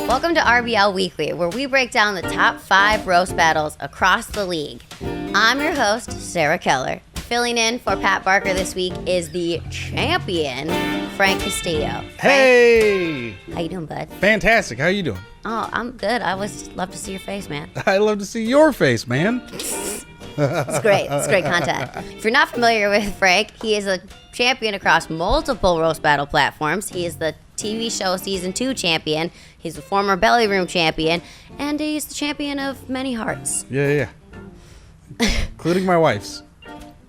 Welcome to RBL Weekly, where we break down the top 5 roast battles across the league. I'm your host, Sarah Keller. Filling in for Pat Barker this week is the champion, Frank Castillo. Hey! How you doing, bud? Fantastic. How you doing? Oh, I'm good. I always love to see your face, man. I love to see your face, man. It's great. It's great content. If you're not familiar with Frank, he is a champion across multiple roast battle platforms. He is the TV show Season 2 champion. He's a former Belly Room champion. And he's the champion of many hearts. Yeah. Including my wife's.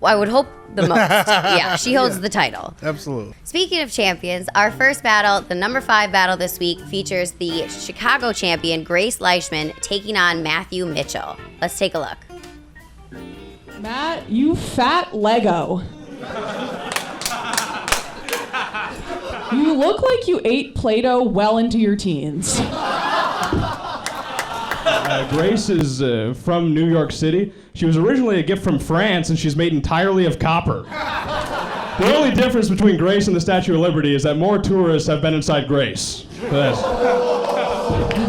I would hope the most. Yeah, she holds the title. Absolutely. Speaking of champions, our first battle, the number 5 battle this week, features the Chicago champion, Grace Leishman, taking on Matthew Mitchell. Let's take a look. Matt, you fat Lego. You look like you ate Play-Doh well into your teens. Grace is from New York City. She was originally a gift from France, and she's made entirely of copper. The only difference between Grace and the Statue of Liberty is that more tourists have been inside Grace.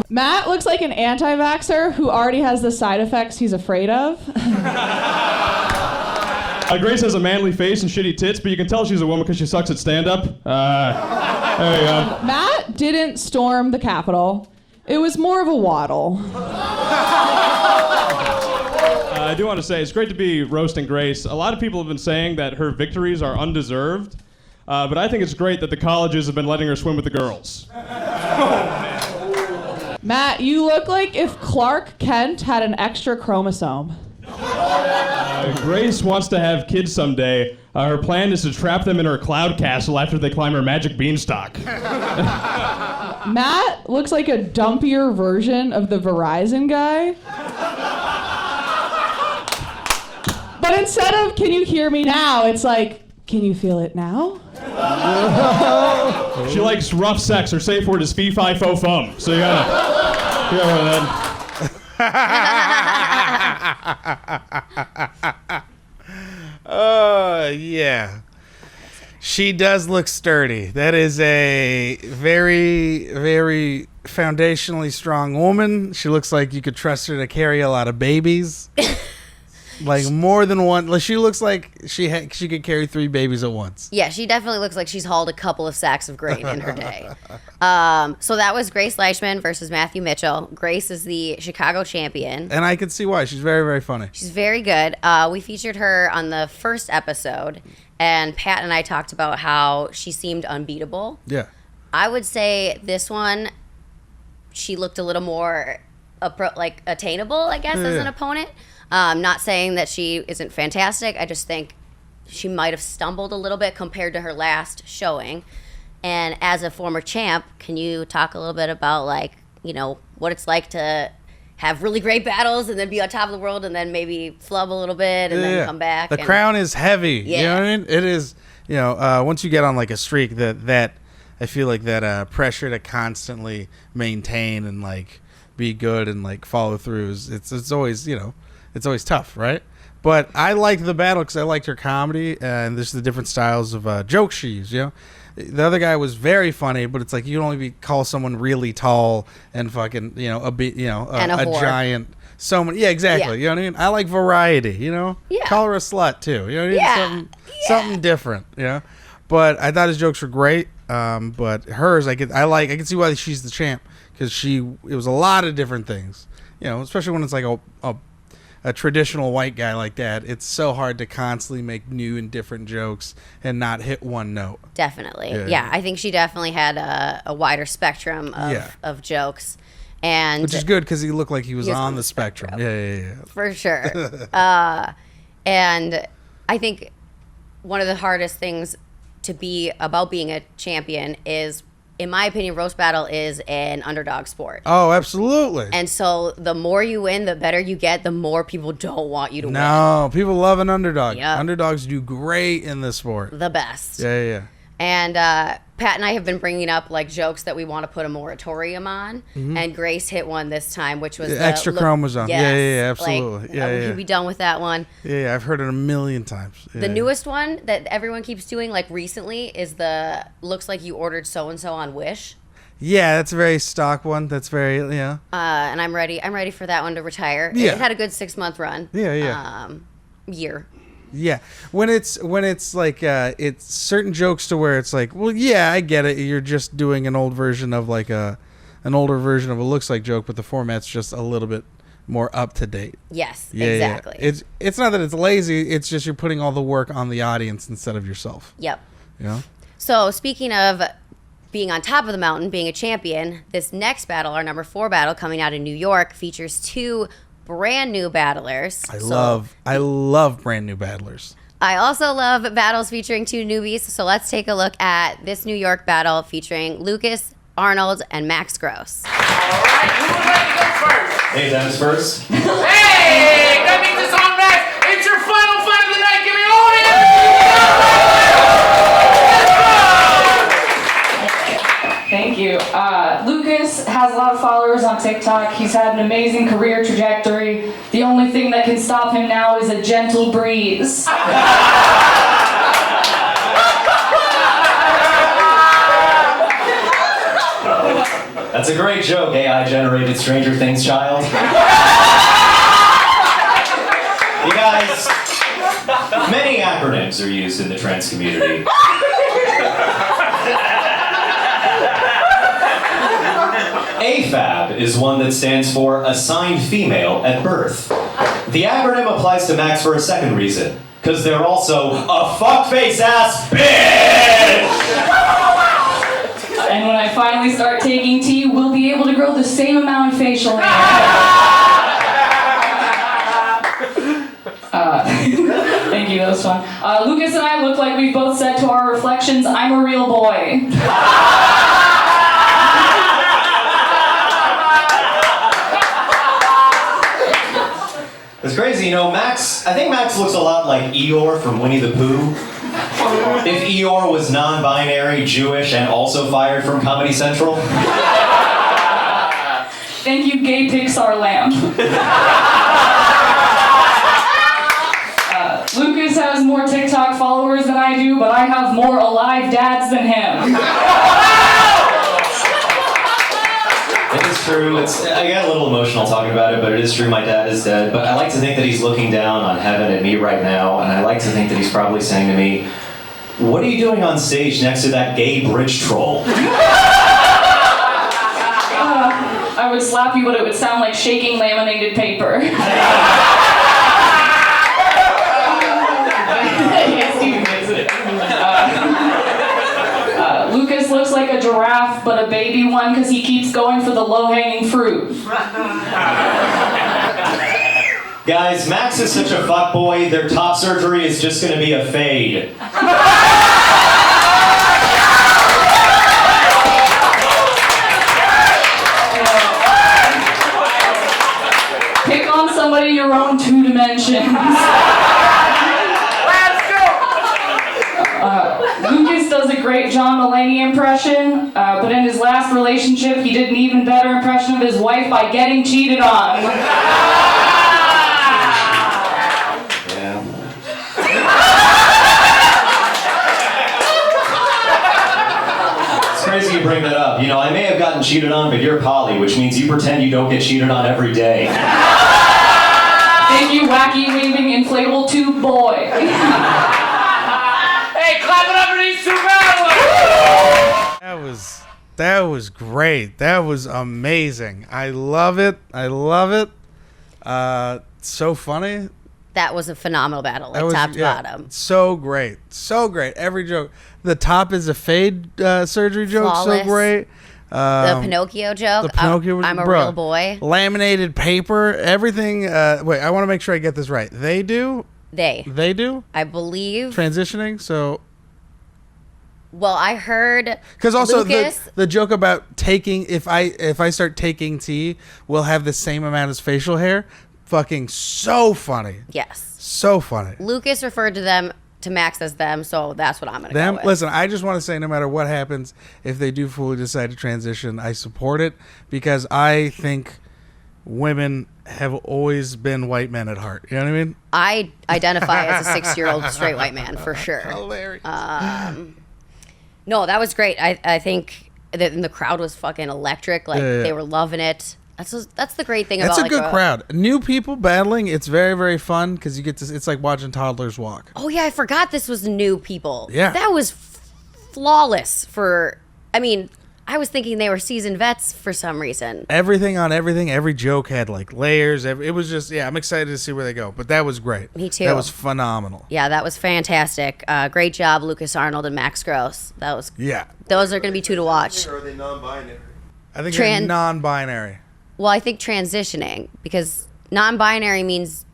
Matt looks like an anti-vaxxer who already has the side effects he's afraid of. Grace has a manly face and shitty tits, but you can tell she's a woman because she sucks at stand-up. There you go. Matt didn't storm the Capitol. It was more of a waddle. I do want to say it's great to be roasting Grace. A lot of people have been saying that her victories are undeserved, but I think it's great that the colleges have been letting her swim with the girls. Matt, you look like if Clark Kent had an extra chromosome. Grace wants to have kids someday. Her plan is to trap them in her cloud castle after they climb her magic beanstalk. Matt looks like a dumpier version of the Verizon guy. But instead of "can you hear me now," it's like, "can you feel it now?" She likes rough sex. Her safe word is fee-fi-fo-fum. So you gotta hear her then. Yeah. She does look sturdy. That is a very, very foundationally strong woman. She looks like you could trust her to carry a lot of babies. Like more than one. She looks like she could carry 3 babies at once. Yeah, she definitely looks like she's hauled a couple of sacks of grain in her day. So that was Grace Leishman versus Matthew Mitchell. Grace is the Chicago champion. And I can see why. She's very, very funny. She's very good. We featured her on the first episode, and Pat and I talked about how she seemed unbeatable. Yeah. I would say this one, she looked a little more attainable, I guess, as an opponent. Not saying that she isn't fantastic. I just think she might have stumbled a little bit compared to her last showing. And as a former champ, can you talk a little bit about, what it's like to have really great battles and then be on top of the world and then maybe flub a little bit and then come back? The crown is heavy. Yeah. You know what I mean? It is, once you get on like a streak that I feel like that pressure to constantly maintain and like be good and like follow through it's always, it's always tough, right? But I liked the battle because I liked her comedy and there's the different styles of jokes she used, The other guy was very funny, but it's like you only call someone really tall and fucking, a giant. So many, yeah, exactly. Yeah. You know what I mean? I like variety, Yeah. Call her a slut too. You know what I mean? Something different, But I thought his jokes were great. But hers, I can see why she's the champ because it was a lot of different things. Especially when it's like a traditional white guy like that, it's so hard to constantly make new and different jokes and not hit one note. Definitely. Yeah, I think she definitely had a wider spectrum of jokes. Which is good because he looked like he was on the spectrum. Yeah. For sure. And I think one of the hardest things about being a champion is, in my opinion, roast battle is an underdog sport. Oh, absolutely. And so the more you win, the better you get, the more people don't want you to win. No, people love an underdog. Yep. Underdogs do great in this sport. The best. Yeah. And Pat and I have been bringing up jokes that we want to put a moratorium on. Mm-hmm. And Grace hit one this time, which was the extra chromosome. Yes, yeah, absolutely. We can be done with that one. Yeah, I've heard it a million times. The newest one that everyone keeps doing recently is looks like you ordered so-and-so on Wish. Yeah, that's a very stock one. That's very, And I'm ready. I'm ready for that one to retire. Yeah. It had a good 6-month run. Yeah. Year. Yeah, when it's like it's certain jokes to where it's like, well, yeah, I get it. You're just doing an old version of like an older version of a looks like joke, but the format's just a little bit more up to date. Yes, Yeah, exactly. Yeah. It's not that it's lazy. It's just you're putting all the work on the audience instead of yourself. Yep. Yeah. So speaking of being on top of the mountain, being a champion, this next battle, our number 4 battle coming out in New York, features 2 brand new battlers. I love brand new battlers. I also love battles featuring 2 newbies. So let's take a look at this New York battle featuring Lucas, Arnold, and Max Gross. All right, who would like to go first? Hey, Dennis first. Hey, that means it's on Max. It's your final fight of the night. Give me all the energy. Thank you. Lucas has a lot of followers on TikTok. He's had an amazing career trajectory. The only thing that can stop him now is a gentle breeze. That's a great joke, AI-generated Stranger Things child. You guys, many acronyms are used in the trans community. AFAB is one that stands for assigned female at birth. The acronym applies to Max for a second reason, because they're also a fuckface ass bitch! And when I finally start taking tea, we'll be able to grow the same amount of facial hair. Thank you, that was fun. Lucas and I look like we've both said to our reflections, I'm a real boy. It's crazy, you know, Max, I think Max looks a lot like Eeyore from Winnie the Pooh. If Eeyore was non-binary, Jewish, and also fired from Comedy Central. Thank you, gay Pixar lamb. Lucas has more TikTok followers than I do, but I have more alive dads than him. It is true. I get a little emotional talking about it, but it is true. My dad is dead. But I like to think that he's looking down on heaven at me right now, and I like to think that he's probably saying to me, "What are you doing on stage next to that gay bridge troll?" I would slap you, but it would sound like shaking laminated paper. Lucas looks like a giraffe, but a baby one because he keeps going for the low-hanging fruit. Guys, Max is such a fuckboy, their top surgery is just gonna be a fade. Pick on somebody your own 2 dimensions. Lucas does a great John Mulaney impression, but in his last relationship, he did an even better impression of his wife by getting cheated on. Yeah. It's crazy you bring that up. You know, I may have gotten cheated on, but you're poly, which means you pretend you don't get cheated on every day. Thank you, wacky waving inflatable tube boy. Hey, clap it up for these 2 battlers! That was great. That was amazing. I love it. I love it. So funny. That was a phenomenal battle, like That was, top to yeah, bottom. So great. So great. Every joke. The top is a fade surgery joke. Flawless. So great. The Pinocchio joke. The Pinocchio was, I'm a bro, real boy. Laminated paper. Everything. Wait, I want to make sure I get this right. They do? They do? I believe. Transitioning. So. Well, I heard. Because also Lucas, the joke about taking, if I start taking tea, we'll have the same amount as facial hair. Fucking so funny. Yes. So funny. Lucas referred to Max as them, so that's what I'm gonna Them. go with. Listen, I just want to say, no matter what happens, if they do fully decide to transition, I support it because I think women have always been white men at heart. You know what I mean? I identify as a 6-year-old straight white man for sure. Hilarious. No, that was great. I think and the crowd was fucking electric. Like they were loving it. That's the great thing about it's a good crowd. New people battling, it's very, very fun because you get to. It's like watching toddlers walk. Oh yeah, I forgot this was new people. Yeah, that was flawless. I was thinking they were seasoned vets for some reason. Everything on everything. Every joke had like layers. It was just I'm excited to see where they go. But that was great. Me too. That was phenomenal. Yeah, that was fantastic. Great job, Lucas Arnold and Max Gross. That was Those are going to be 2 to watch. Or are they non-binary? I think they're non-binary. Well, I think transitioning, because non-binary means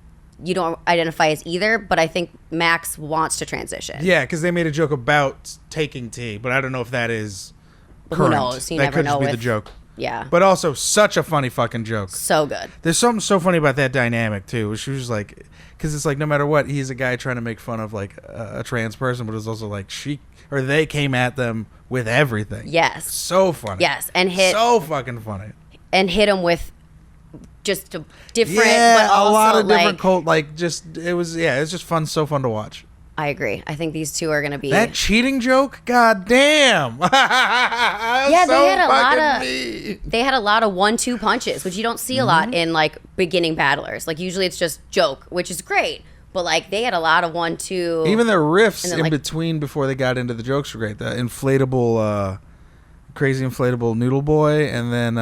you don't identify as either, but I think Max wants to transition. Yeah, because they made a joke about taking tea, but I don't know if that is current. Who knows? You that never could know just be with, the joke. Yeah. But also, such a funny fucking joke. So good. There's something so funny about that dynamic, too. She was like, because it's like, no matter what, he's a guy trying to make fun of, like, a trans person, but it's also like they came at them with everything. Yes. So funny. Yes, and so fucking funny. And hit him with just a different, but also a lot of different it was just fun, so fun to watch. I agree. I think these two are going to be... That cheating joke? God damn. Yeah, they had a lot of 1-2 punches, which you don't see a lot in, like, beginning battlers. Like, usually it's just joke, which is great. But, like, they had a lot of 1-2. Even their riffs then, in between before they got into the jokes were great. The inflatable, crazy inflatable noodle boy, and then,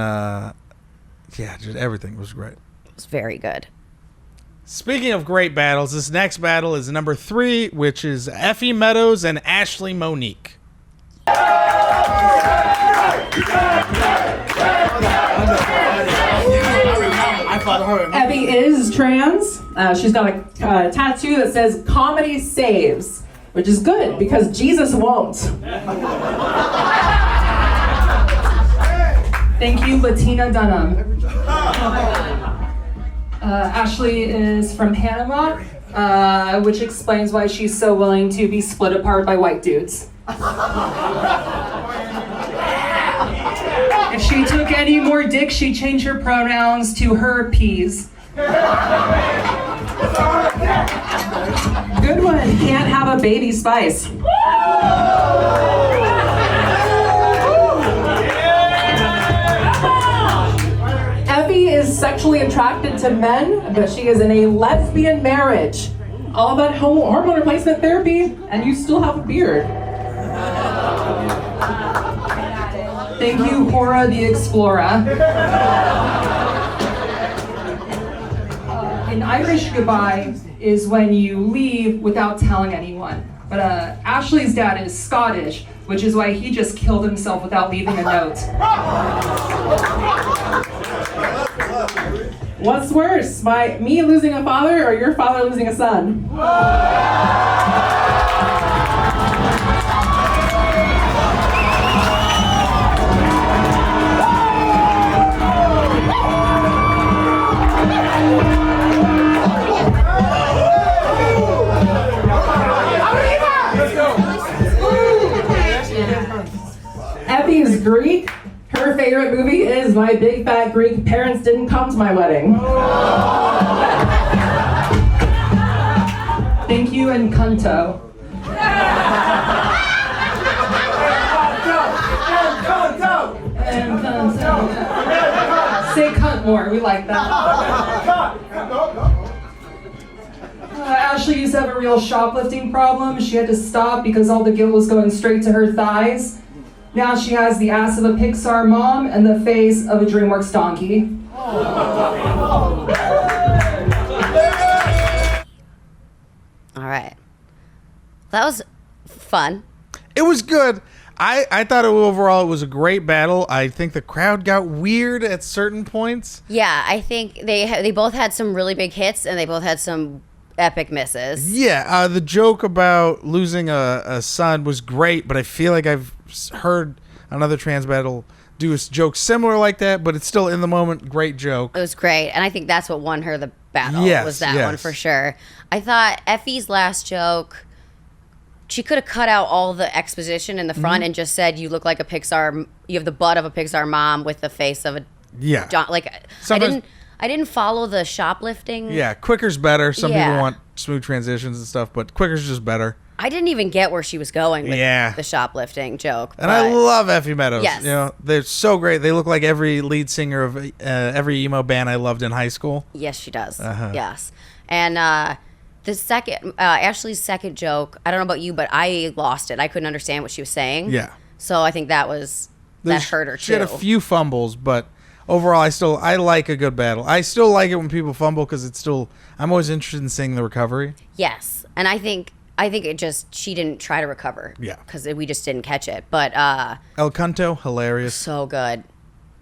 just everything was great. It was very good. Speaking of great battles, this next battle is number 3, which is Effie Meadows and Ashley Monique. Effie is trans. She's got a tattoo that says "Comedy Saves," which is good because Jesus won't. Thank you, Latina Dunham. Ashley is from Panama, which explains why she's so willing to be split apart by white dudes. If she took any more dick, she'd change her pronouns to her peas. Good one. Can't have a baby spice. Effie is sexually attracted to men, but she is in a lesbian marriage. All that hormone replacement therapy, and you still have a beard. Thank you, Hora the Explorer. An Irish goodbye is when you leave without telling anyone. But Ashley's dad is Scottish, which is why he just killed himself without leaving a note. What's worse, me losing a father or your father losing a son? Effie is Greek. Her favorite movie is My Big Fat Greek Parents Didn't Come to My Wedding. Thank you, and Encanto. Say cunt more, we like that. Ashley used to have a real shoplifting problem. She had to stop because all the guilt was going straight to her thighs. Now she has the ass of a Pixar mom and the face of a DreamWorks donkey. All right. That was fun. It was good. I thought overall it was a great battle. I think the crowd got weird at certain points. Yeah, I think they both had some really big hits and they both had some epic misses. Yeah, the joke about losing a son was great, but I feel like I've heard another trans battle do a joke similar like that, but it's still in the moment. Great joke. It was great, and I think that's what won her the battle. Yes, was that one for sure. I thought Effie's last joke, she could have cut out all the exposition in the front and just said, "You look like a Pixar. You have the butt of a Pixar mom with the face of a John." Like I didn't follow the shoplifting. Yeah, quicker's better. Some people want smooth transitions and stuff, but quicker's just better. I didn't even get where she was going with Yeah. the shoplifting joke. And I love Effie Meadows. Yes. You know, they're so great. They look like every lead singer of every emo band I loved in high school. Yes, she does. Uh-huh. Yes. And the second, Ashley's second joke, I don't know about you, but I lost it. I couldn't understand what she was saying. Yeah. So I think that hurt her too. She had a few fumbles, but overall, I like a good battle. I still like it when people fumble because I'm always interested in seeing the recovery. Yes. And I think she didn't try to recover. Yeah. Because we just didn't catch it. But El Canto, hilarious. so good.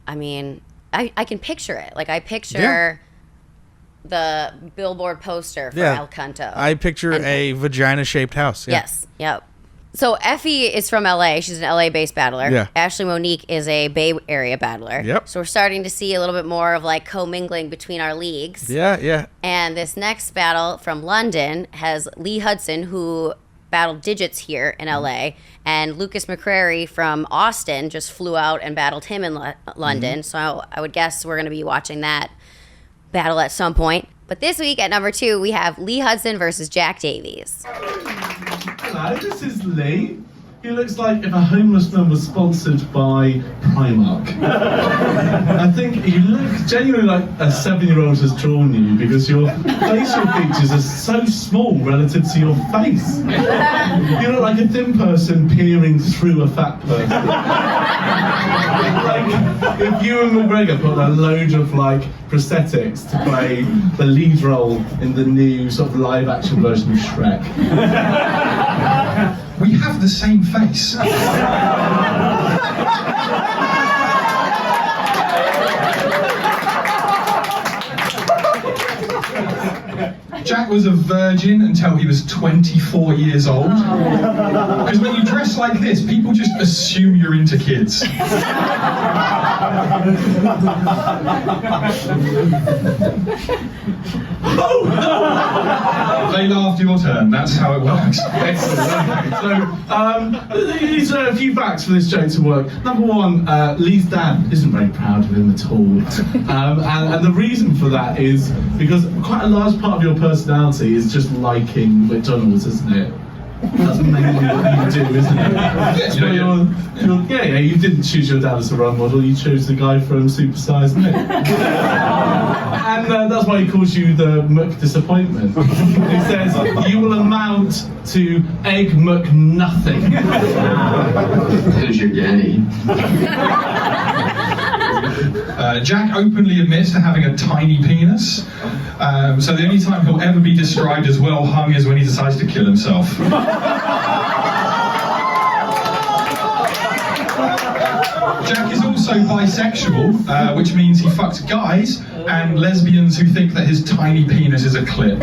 I mean, I can picture it. Like I picture the billboard poster for El Canto. I picture a vagina-shaped house. Yeah. Yes. Yep. So Effie is from LA. She's an LA-based battler. Yeah. Ashley Monique is a Bay Area battler. Yep. So we're starting to see a little bit more of like commingling between our leagues. Yeah. And this next battle from London has Lee Hudson, who battled Digits here in LA, and Lucas McCrary from Austin just flew out and battled him in London. Mm-hmm. So I would guess we're going to be watching that battle at some point. But this week at number 2, we have Lee Hudson versus Jack Davies. Hello, this is Lee. He looks like if a homeless man was sponsored by Primark. I think you look genuinely like a 7-year-old has drawn you because your facial features are so small relative to your face. You look like a thin person peering through a fat person. Like if you and McGregor put a load of like prosthetics to play the lead role in the new sort of live action version of Shrek. We have the same face. Jack was a virgin until he was 24 years old. Because when you dress like this, people just assume you're into kids. They laughed, your turn. That's how it works. So, these are a few facts for this joke to work. Number 1, Lee's dad isn't very proud of him at all. And the reason for that is because quite a large part of your personality is just liking McDonald's, isn't it? That's mainly what you do, isn't it? Yes, you didn't choose your dad as a role model, you chose the guy from Super Size Me. And that's why he calls you the McDisappointment. He says, you will amount to Egg McNothing. Who's your daddy? Jack openly admits to having a tiny penis. So the only time he'll ever be described as well hung is when he decides to kill himself. Jack is also bisexual, which means he fucks guys and lesbians who think that his tiny penis is a clip.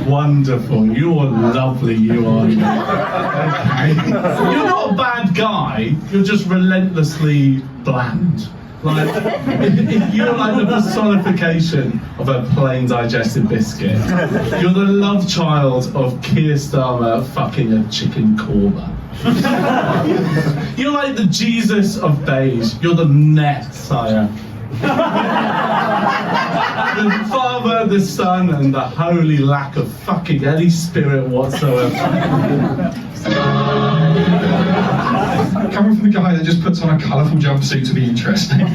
Wonderful, you're lovely, you are. Okay. You're not a bad guy, you're just relentlessly bland. Like, you're like the personification of a plain digested biscuit. You're the love child of Keir Starmer fucking a chicken korma. You're like the Jesus of beige. You're the Messiah. The Father, the Son, and the holy lack of fucking any spirit whatsoever. Coming from the guy that just puts on a colourful jumpsuit to be interesting.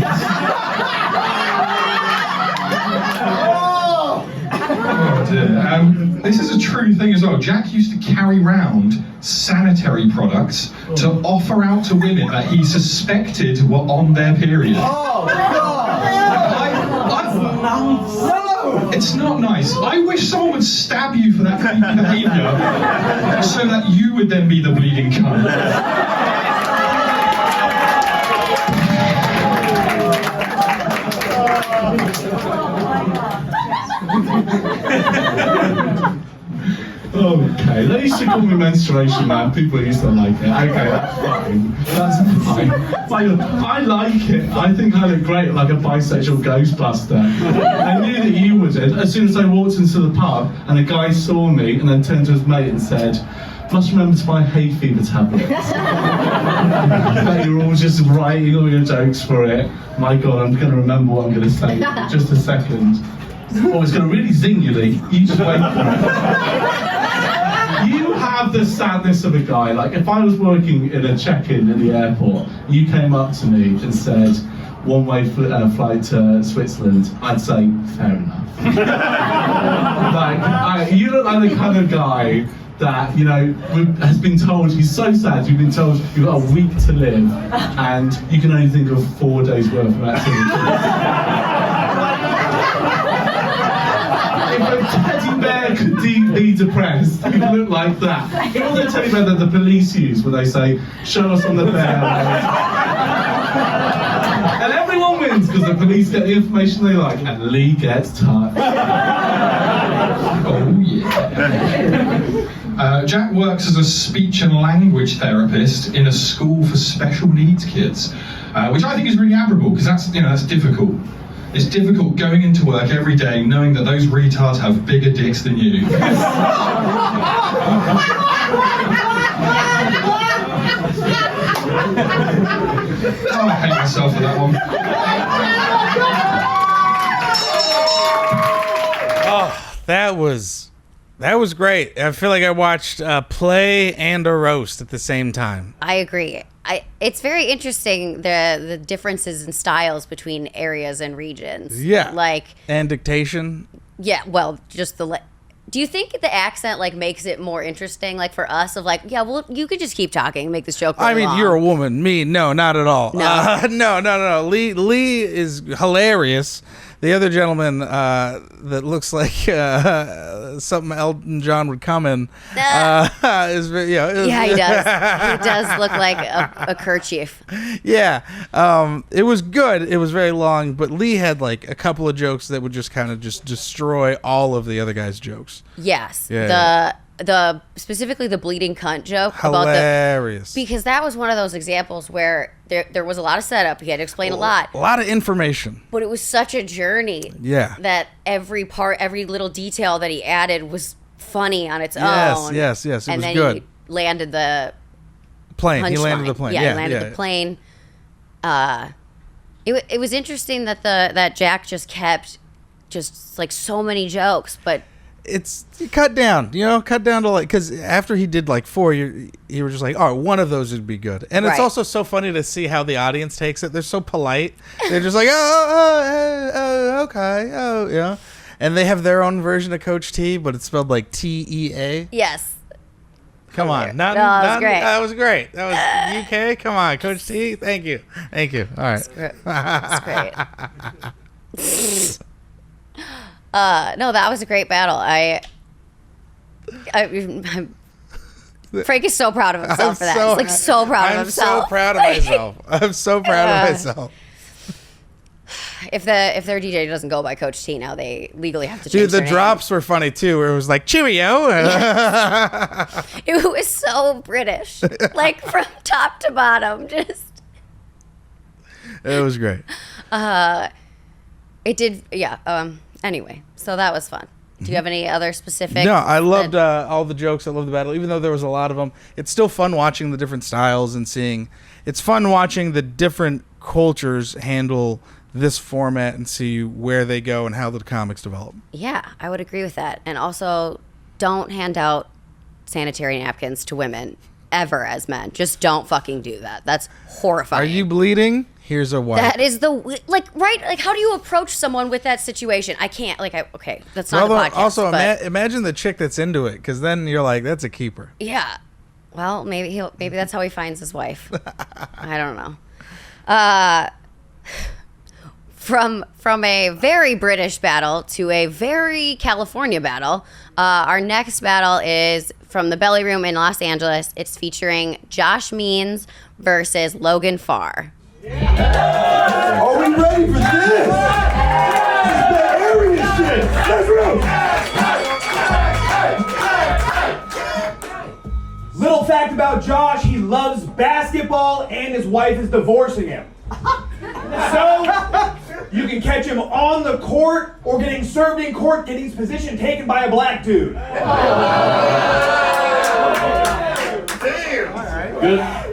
Oh dear. This is a true thing as well. Jack used to carry round sanitary products to offer out to women that he suspected were on their period. Oh, God! No! It's not nice. I wish someone would stab you for that behaviour so that you would then be the bleeding cunt. Okay, they used to call me menstruation man. People used to like it. Okay, that's fine. That's fine. I like it. I think I look great like a bisexual Ghostbuster. I knew that you wouldn't. As soon as I walked into the pub and a guy saw me and then turned to his mate and said, "Must remember to buy hay fever tablets." You're all just writing all your jokes for it. My God, I'm going to remember what I'm going to say in just a second. or it's going to really zing you, Lee. You just wait for it. You have the sadness of a guy. Like, if I was working in a check-in at the airport, you came up to me and said, one-way flight to Switzerland, I'd say, fair enough. You look like the kind of guy that, you know, has been told, he's so sad, you've been told you've got a week to live, and you can only think of 4 days worth of activities. If a teddy bear could be depressed, you look like that. You know the teddy bear that the police use when they say, show us on the bear. And everyone wins because the police get the information they like, and Lee gets touched. Oh yeah. Jack works as a speech and language therapist in a school for special needs kids, which I think is really admirable because that's difficult. It's difficult going into work every day knowing that those retards have bigger dicks than you. Oh, I hate myself for that one. Oh, that was great. I feel like I watched a play and a roast at the same time. I agree. It's very interesting the differences in styles between areas and regions. Yeah. Like, and dictation. yeah, well, just the do you think the accent like makes it more interesting, like for us, of like, yeah, well, you could just keep talking, make this joke go I mean, along. you're a woman. Me, no, not at all. No. No. Lee is hilarious. The other gentleman that looks like something Elton John would come in is, yeah, he does. He does look like a kerchief. Yeah, it was good. It was very long, but Lee had like a couple of jokes that would just kind of just destroy all of the other guys' jokes. Yes, Yeah, the specifically the bleeding cunt joke Hilarious. because that was one of those examples where there was a lot of setup. He had to explain a lot. A lot of information. But it was such a journey. Yeah. That every little detail that he added was funny on its Yes, own. yes. It and was then good. he landed the Plane. He punchline. landed the plane. Yeah, he landed the plane. It was interesting that that Jack just kept just like so many jokes, but it's cut down to like, because after he did like 4, you were just like, oh, one of those would be good. And it's Right. also so funny to see how the audience takes it. They're so polite. They're just like, okay, yeah. And they have their own version of Coach T, but it's spelled like TEA. yes. Come on, that was great. That was great. That was UK. Come on, Coach T. Thank you. All right. That's great. No, that was a great battle. Frank is so proud of himself for that. He's like so proud of himself. I'm so proud of myself. I'm so proud of myself. If their DJ doesn't go by Coach T now, they legally have to change Dude, the their name. drops were funny too, where it was like Cheerio. It was so British, like from top to bottom. Just It was great. it did, yeah. Anyway, so that was fun. Do you have any other specific? No, I loved all the jokes. I loved the battle, even though there was a lot of them. It's still fun watching the different styles and seeing. It's fun watching the different cultures handle this format and see where they go and how the comics develop. Yeah, I would agree with that. And also, don't hand out sanitary napkins to women ever as men. Just don't fucking do that. That's horrifying. Are you bleeding? Here's a wipe. That is right? How do you approach someone with that situation? I can't. Okay, that's not the podcast. Also, but imagine the chick that's into it, because then you're like, that's a keeper. yeah. Well, maybe that's how he finds his wife. I don't know. From a very British battle to a very California battle, our next battle is from the Belly Room in Los Angeles. It's featuring Josh Means versus Logan Farr. Are we ready for this? This is Bay Area shit. Let's go. Little fact about Josh, he loves basketball and his wife is divorcing him. So, you can catch him on the court or getting served in court, getting his position taken by a black dude. Damn.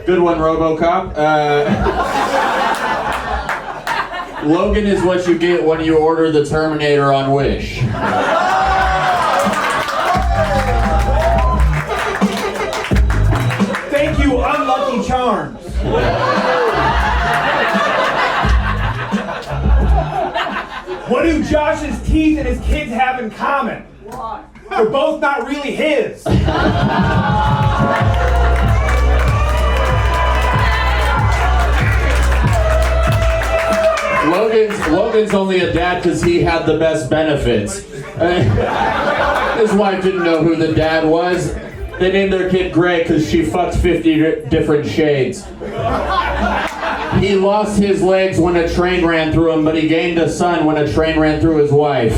Good one, RoboCop. Logan is what you get when you order the Terminator on Wish. Thank you, Unlucky Charms. What do Josh's teeth and his kids have in common? They're both not really his. Logan's only a dad because he had the best benefits. His wife didn't know who the dad was. They named their kid Gray because she fucked 50 different shades. He lost his legs when a train ran through him, but he gained a son when a train ran through his wife.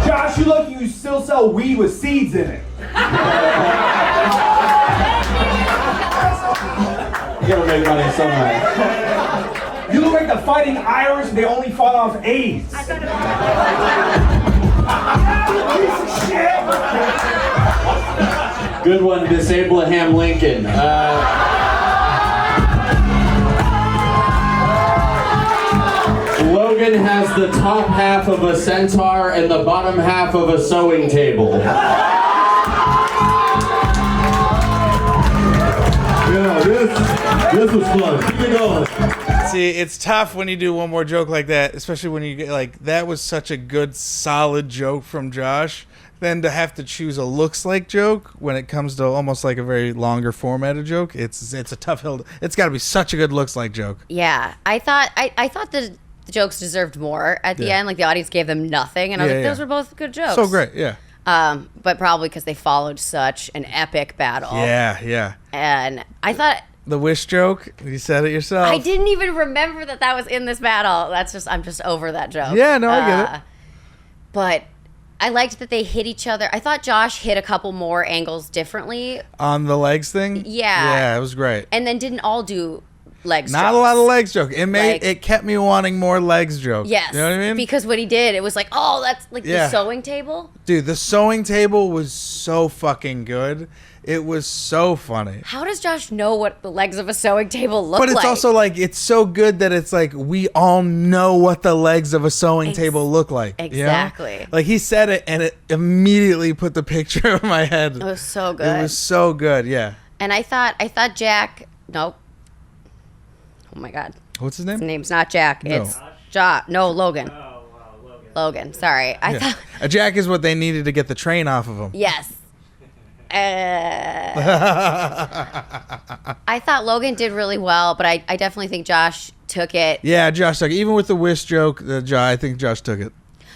Josh, you lucky you still sell weed with seeds in it. You gotta make money somehow. You look like the Fighting Irish, they only fought off AIDS. Good one, Disableham Lincoln. Logan has the top half of a centaur and the bottom half of a sewing table. Yeah, this was fun. Keep it going. See, it's tough when you do one more joke like that, especially when you get like that was such a good, solid joke from Josh. Then to have to choose a looks like joke when it comes to almost like a very longer formatted joke, it's a tough hill. It's got to be such a good looks like joke. Yeah, I thought the jokes deserved more at the end. Like the audience gave them nothing, and I was like, those were both good jokes. So great, yeah. But probably because they followed such an epic battle. Yeah. And I thought the wish joke, you said it yourself. I didn't even remember that was in this battle. I'm just over that joke. Yeah, no, I get it. But I liked that they hit each other. I thought Josh hit a couple more angles differently. On the legs thing? Yeah. Yeah, it was great. And then didn't all do legs Not jokes. a lot of legs joke. It kept me wanting more legs joke. Yes. You know what I mean? Because what he did, it was like, oh, that's like the sewing table. Dude, the sewing table was so fucking good. It was so funny. How does Josh know what the legs of a sewing table look like? But it's also like, it's so good that it's like, we all know what the legs of a sewing table look like. Exactly. You know? Like he said it and it immediately put the picture in my head. It was so good. It was so good, yeah. And I thought Jack, nope. Oh my God. What's his name? His name's not Jack. No. It's Logan. Logan. Sorry. I thought a jack is what they needed to get the train off of him. Yes. I thought Logan did really well, but I definitely think Josh took it. Yeah, Josh took it. Even with the wish joke, I think Josh took it.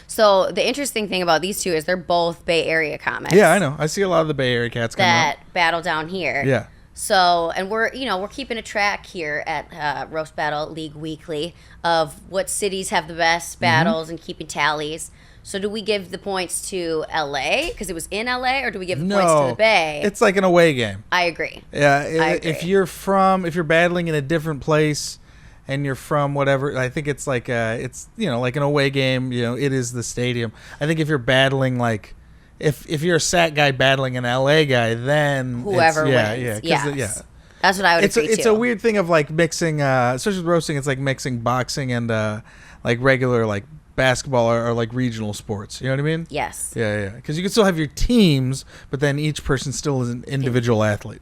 So the interesting thing about these two is they're both Bay Area comics. Yeah, I know. I see a lot of the Bay Area cats coming that battle down here. Yeah. So, and we're keeping a track here at Roast Battle League Weekly of what cities have the best battles and keeping tallies. So do we give the points to LA because it was in LA, or do we give the points to the Bay? It's like an away game. I agree. Yeah, I agree. if you're battling in a different place and you're from whatever, I think it's like like an away game, it is the stadium. I think if you're battling like if you're a SAT guy battling an LA guy, then whoever wins. Yeah. That's what I would agree It's a weird thing of like mixing especially with roasting, it's like mixing boxing and like regular like basketball or like regional sports. You know what I mean? Yes. Yeah. Because you can still have your teams, but then each person still is an individual athlete.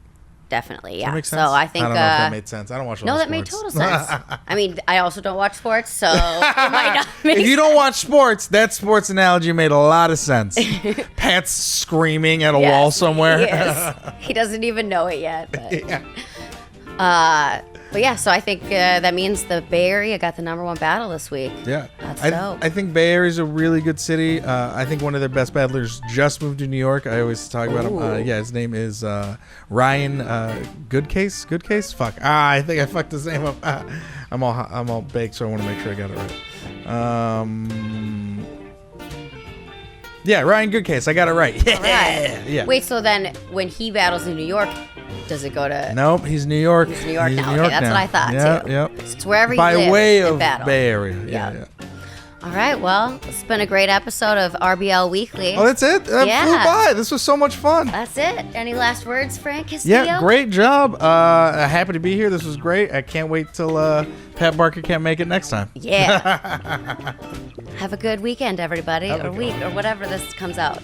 Definitely, yeah. Does that make sense? So I think I don't know if that made sense. I don't watch a lot of that made sports. total sense. I mean, I also don't watch sports, so it might not make if you don't watch sports, that sports analogy made a lot of sense. Pat's screaming at a wall somewhere. He doesn't even know it yet. But. Yeah. But yeah, so I think that means the Bay Area got the #1 battle this week. Yeah. That's dope. I think Bay Area is a really good city. I think one of their best battlers just moved to New York. I always talk about him. His name is Ryan Goodcase? Fuck. I think I fucked his name up. I'm all baked, so I want to make sure I got it right. Yeah, Ryan Goodcase. I got it right. Yeah. Right. Yeah. Wait, so then when he battles in New York, does it go to... Nope, he's New York. He's New York now. Okay, that's what I thought, too. Yep. It's wherever he By lives way in of battle. Bay Area. Yeah. All right, well, it's been a great episode of RBL Weekly. Oh, that's it? That Yeah. flew by. This was so much fun. That's it. Any last words, Frank Castillo? Yeah, great job. Happy to be here. This was great. I can't wait till Pat Barker can't make it next time. Yeah. Have a good weekend, everybody. Have a Or good week, or whatever this comes out.